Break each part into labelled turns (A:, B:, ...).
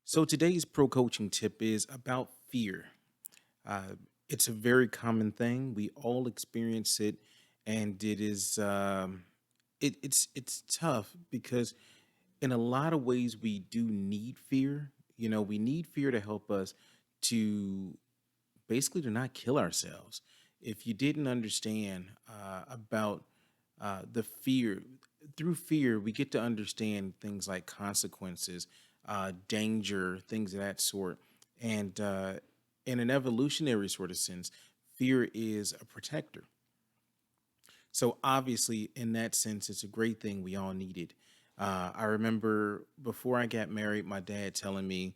A: So today's pro coaching tip is about fear. Uh, it's a very common thing. We all experience it, and it's tough because in a lot of ways we do need fear. We need fear to help us to basically to not kill ourselves. If you didn't understand about the fear, through fear, we get to understand things like consequences, danger, things of that sort. And in an evolutionary sort of sense, fear is a protector. So obviously, in that sense, it's a great thing we all needed. I remember before I got married, my dad telling me,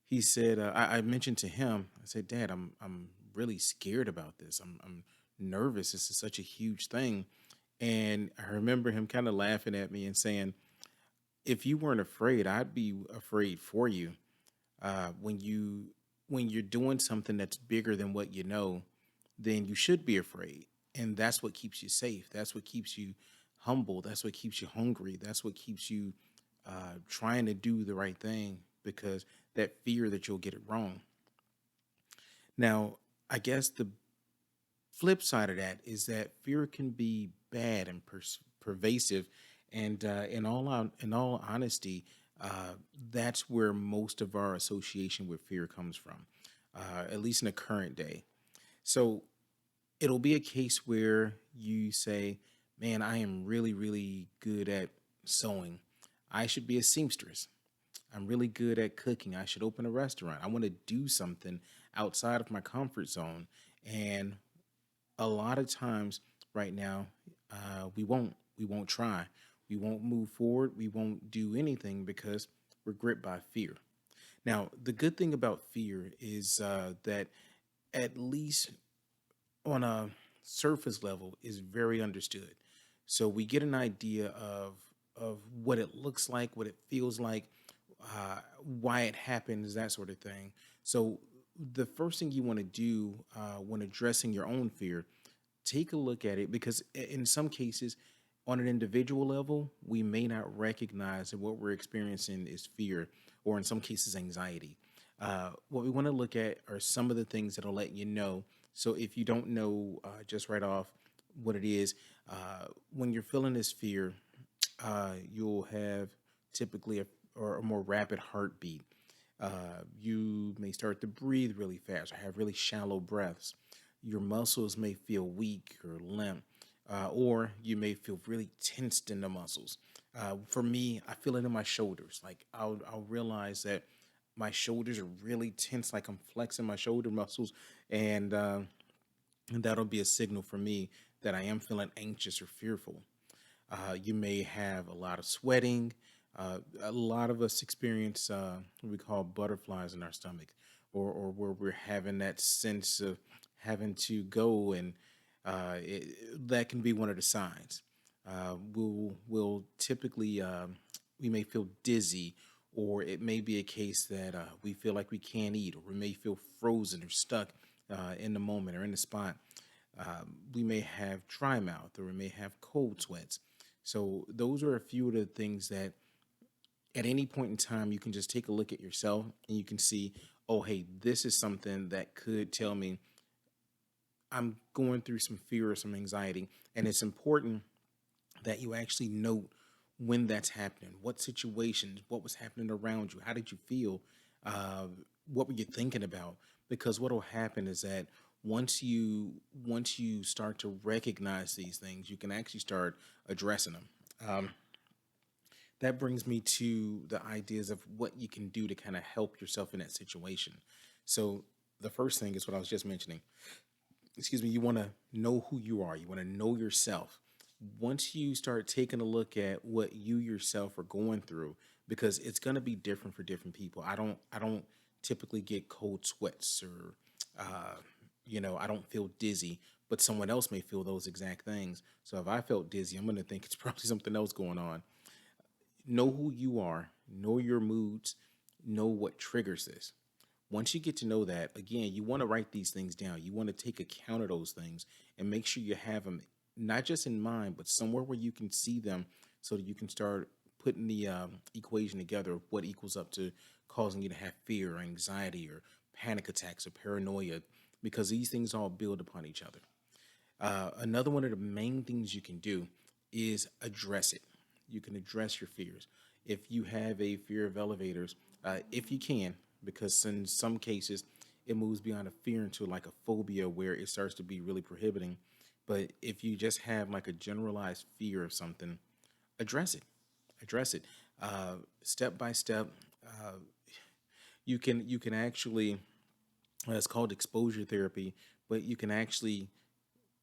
A: he said, I mentioned to him, I said, Dad, I'm really scared about this. I'm nervous. This is such a huge thing. And I remember him kind of laughing at me and saying, if you weren't afraid, I'd be afraid for you. When you're doing something that's bigger than what you know, then you should be afraid. And that's what keeps you safe. That's what keeps you humble. That's what keeps you hungry. That's what keeps you trying to do the right thing because that fear that you'll get it wrong. Now, I guess the flip side of that is that fear can be bad and pervasive, and in all honesty, uh, that's where most of our association with fear comes from, at least in the current day. So it'll be a case where you say, "Man, I am really, really good at sewing. I should be a seamstress. I'm really good at cooking. I should open a restaurant. I want to do something outside of my comfort zone." And a lot of times right now, we won't try. We won't move forward. We won't do anything because we're gripped by fear. Now, the good thing about fear is that at least on a surface level is very understood. So we get an idea of what it looks like, what it feels like, why it happens, that sort of thing. So the first thing you want to do when addressing your own fear, take a look at it because in some cases, on an individual level, we may not recognize that what we're experiencing is fear, or in some cases, anxiety. What we want to look at are some of the things that'll let you know. So if you don't know just right off what it is, when you're feeling this fear, you'll have typically a more rapid heartbeat. You may start to breathe really fast or have really shallow breaths. Your muscles may feel weak or limp, or you may feel really tensed in the muscles. For me, I feel it in my shoulders. Like I'll realize that my shoulders are really tense, like I'm flexing my shoulder muscles, and and that'll be a signal for me that I am feeling anxious or fearful. You may have a lot of sweating. A lot of us experience what we call butterflies in our stomach, or where we're having that sense of having to go, and that can be one of the signs. We'll typically we may feel dizzy, or it may be a case that we feel like we can't eat, or we may feel frozen or stuck in the moment or in the spot. We may have dry mouth, or we may have cold sweats. So those are a few of the things that at any point in time you can just take a look at yourself and you can see, oh hey, this is something that could tell me I'm going through some fear or some anxiety. And it's important that you actually note when that's happening, what situations, what was happening around you, how did you feel, uh, what were you thinking about? Because what will happen is that once you start to recognize these things, you can actually start addressing them. That brings me to the ideas of what you can do to kind of help yourself in that situation. So the first thing is what I was just mentioning. Excuse me, you want to know who you are. You want to know yourself. Once you start taking a look at what you yourself are going through, because it's going to be different for different people. I don't typically get cold sweats, or uh, I don't feel dizzy, but someone else may feel those exact things. So if I felt dizzy, I'm going to think it's probably something else going on. Know who you are, know your moods, know what triggers this. Once you get to know that, again, you want to write these things down. You want to take account of those things and make sure you have them not just in mind, but somewhere where you can see them so that you can start putting the equation together of what equals up to causing you to have fear or anxiety or panic attacks or paranoia, because these things all build upon each other. Another one of the main things you can do is address it. You can address your fears. If you have a fear of elevators, if you can, because in some cases it moves beyond a fear into like a phobia where it starts to be really prohibiting. But if you just have like a generalized fear of something, address it. Address it step by step. Uh, you can actually it's called exposure therapy, but you can actually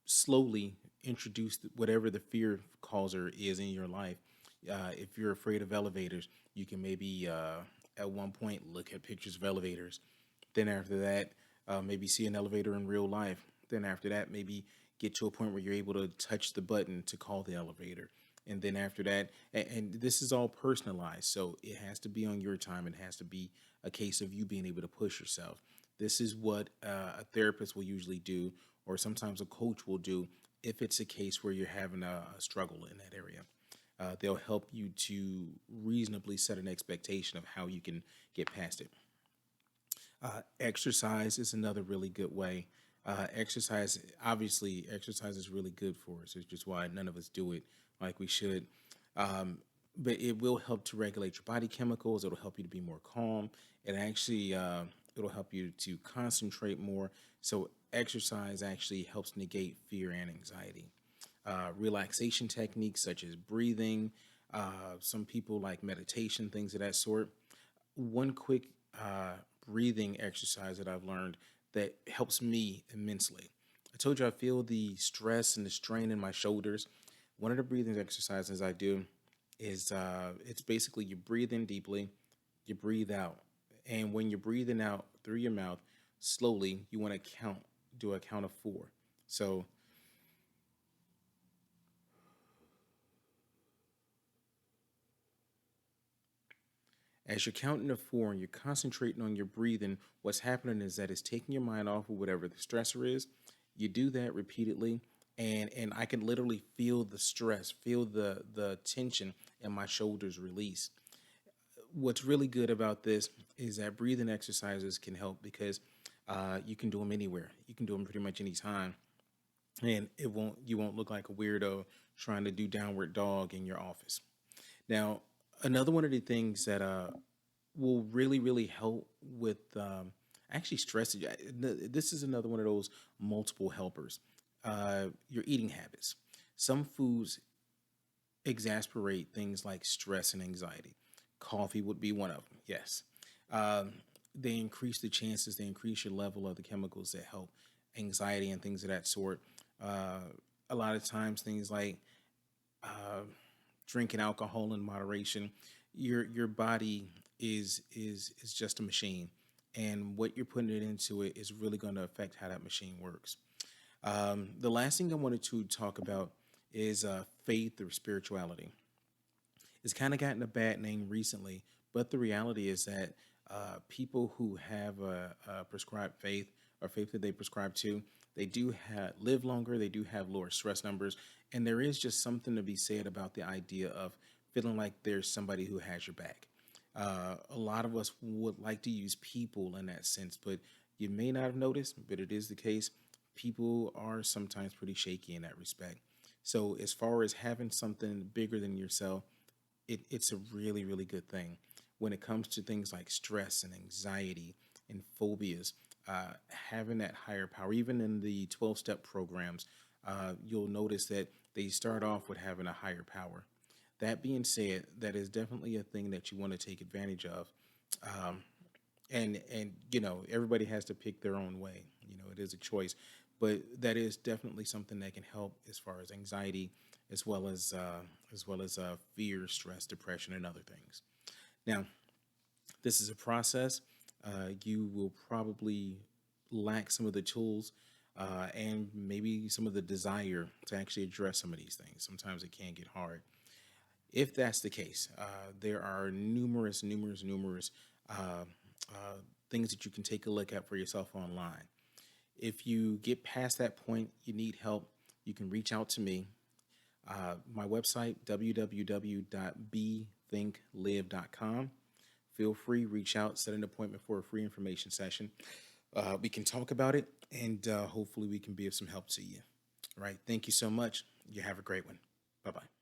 A: slowly introduce whatever the fear causer is in your life. If you're afraid of elevators, you can maybe at one point look at pictures of elevators. Then after that, maybe see an elevator in real life. Then after that, maybe get to a point where you're able to touch the button to call the elevator. And then after that, and this is all personalized, so it has to be on your time. It has to be a case of you being able to push yourself. This is what a therapist will usually do, or sometimes a coach will do if it's a case where you're having a struggle in that area. They'll help you to reasonably set an expectation of how you can get past it. Exercise is another really good way. Exercise is really good for us. It's just why none of us do it like we should. Um, but it will help to regulate your body chemicals. It'll help you to be more calm. It'll help you to concentrate more. So exercise actually helps negate fear and anxiety. Relaxation techniques such as breathing. Some people like meditation, things of that sort. One quick breathing exercise that I've learned that helps me immensely. I told you I feel the stress and the strain in my shoulders. One of the breathing exercises I do is it's basically you breathe in deeply, you breathe out, and when you're breathing out through your mouth slowly, you want to do a count of four. So as you're counting to four and you're concentrating on your breathing, what's happening is that it's taking your mind off of whatever the stressor is. You do that repeatedly, and I can literally feel the stress, feel the tension in my shoulders release. What's really good about this is that breathing exercises can help because you can do them anywhere. You can do them pretty much anytime, and it won't you won't look like a weirdo trying to do downward dog in your office. Now, another one of the things that will really help with actually stress. This is another one of those multiple helpers. Your eating habits. Some foods exasperate things like stress and anxiety. Coffee would be one of them. Yes. Um, they increase the chances. They increase your level of the chemicals that help anxiety and things of that sort. Uh, a lot of times, things like uh, drinking alcohol in moderation, your body is just a machine, and what you're putting it into it is really going to affect how that machine works. The last thing I wanted to talk about is faith or spirituality. It's kind of gotten a bad name recently, but the reality is that people who have a prescribed faith or faith that they prescribe to, they do live longer, they do have lower stress numbers, and there is just something to be said about the idea of feeling like there's somebody who has your back. A lot of us would like to use people in that sense, but you may not have noticed, but it is the case. People are sometimes pretty shaky in that respect. So, as far as having something bigger than yourself, it's a really good thing when it comes to things like stress and anxiety and phobias. Having that higher power, even in the 12-step programs, you'll notice that they start off with having a higher power. That being said, that is definitely a thing that you want to take advantage of. Um, and everybody has to pick their own way. It is a choice, but that is definitely something that can help as far as anxiety, as well as fear, stress, depression, and other things. Now, this is a process. You will probably lack some of the tools and maybe some of the desire to actually address some of these things. Sometimes it can get hard. If that's the case, there are numerous uh, uh, things that you can take a look at for yourself online. If you get past that point, you need help, you can reach out to me. My website, www.bethinklive.com. Feel free, reach out, set an appointment for a free information session. We can talk about it, and hopefully we can be of some help to you. All right. Thank you so much. You have a great one. Bye bye.